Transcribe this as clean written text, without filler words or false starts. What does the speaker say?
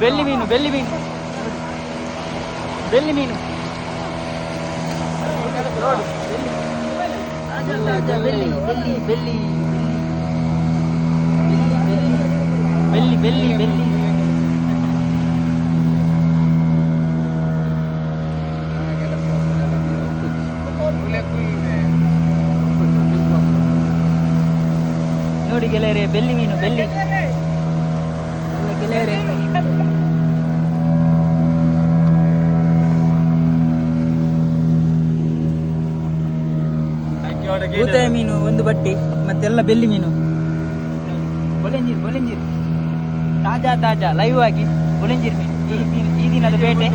ಬೆಳ್ಳಿ ಮೀನು ಬೆಳ್ಳಿ ಮೀನು ಬೆಳ್ಳಿ ಮೀನು ಬೆಳ್ಳಿ ಬೆಳ್ಳಿ ಬೆಳ್ಳಿ ಬೆಳ್ಳಿ ಬೆಳ್ಳಿ ಬೆಳ್ಳಿ ನೋಡಿ ಗೆಳೆಯರೆ ಬೆಳ್ಳಿ ಮೀನು ಬೆಳ್ಳಿ ಗೆಳೆಯರೆ ಭೂತಾಯಿ ಮೀನು ಒಂದು ಬಟ್ಟಿ ಮತ್ತೆಲ್ಲ ಬೆಳ್ಳಿ ಮೀನು ಬೊಲೆಂಜೀರ್ ಬೊಲೆಂಜೀರ್ ತಾಜಾ ತಾಜಾ ಲೈವ್ ಆಗಿ ಬೊಲೆಂಜೀರ್ ಮೀನು ಈ ದಿನದ ಬೇಟೆ